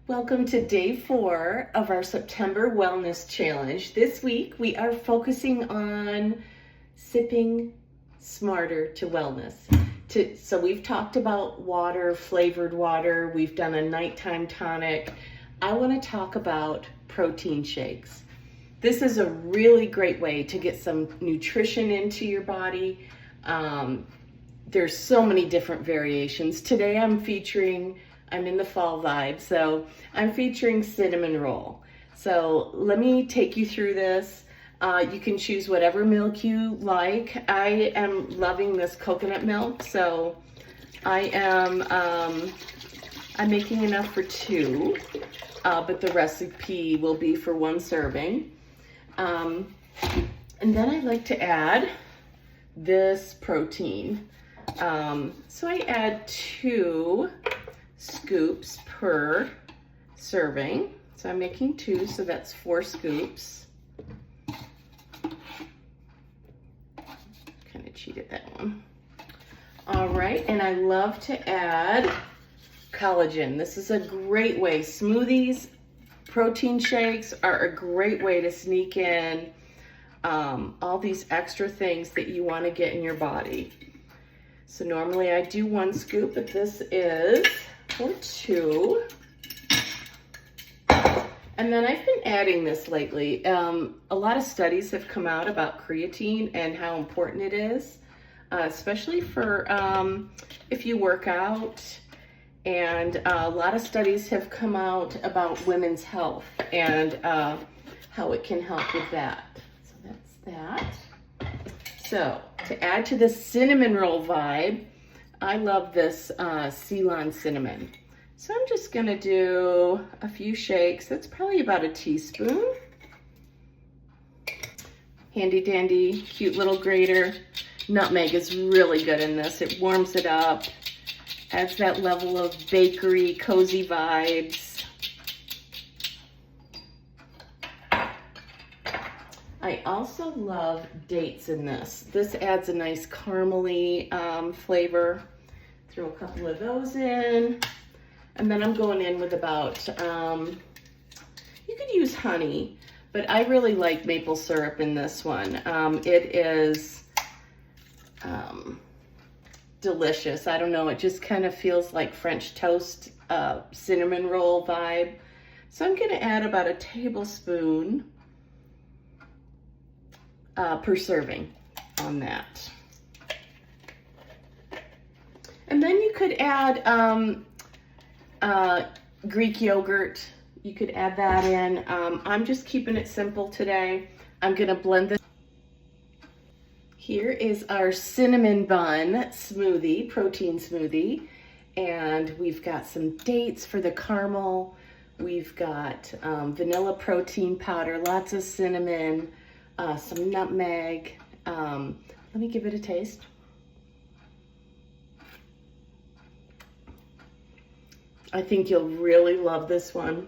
Welcome to day 4 of our September Wellness Challenge. This week we are focusing on sipping smarter to wellness. So we've talked about water, flavored water, we've done a nighttime tonic. I want to talk about protein shakes. This is a really great way to get some nutrition into your body. There's so many different variations. Today I'm in the fall vibe, so I'm featuring cinnamon roll. So let me take you through this. You can choose whatever milk you like. I am loving this coconut milk, so I'm making enough for 2, but the recipe will be for 1 serving. And then I like to add this protein. So I add 2 scoops per serving. So I'm making 2, so that's 4 scoops. Kind of cheated that one. All right, and I love to add collagen. This is a great way. Smoothies, protein shakes are a great way to sneak in all these extra things that you want to get in your body. So normally I do 1 scoop, but this is for 2. And then I've been adding this lately. A lot of studies have come out about creatine and how important it is, especially for if you work out. And a lot of studies have come out about women's health and how it can help with that. So that's that. So to add to the cinnamon roll vibe, I love this Ceylon cinnamon. So I'm just gonna do a few shakes. That's probably about a teaspoon. Handy dandy, cute little grater. Nutmeg is really good in this. It warms it up, adds that level of bakery, cozy vibes. I also love dates in this. This adds a nice caramely flavor. Throw a couple of those in. And then I'm going in with about, you could use honey, but I really like maple syrup in this one. It is delicious. I don't know, it just kind of feels like French toast, cinnamon roll vibe. So I'm gonna add about a tablespoon per serving on that. And then you could add Greek yogurt. You could add that in. I'm just keeping it simple today. I'm gonna blend this. Here is our cinnamon bun smoothie, protein smoothie. And we've got some dates for the caramel. We've got vanilla protein powder, lots of cinnamon, some nutmeg. Let me give it a taste. I think you'll really love this one.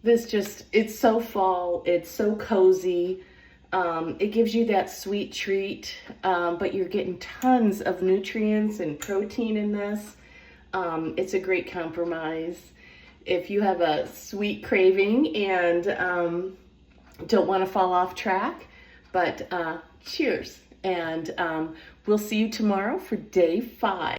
It's so fall, it's so cozy. It gives you that sweet treat, but you're getting tons of nutrients and protein in this. It's a great compromise. If you have a sweet craving and don't want to fall off track, but cheers. And we'll see you tomorrow for day 5.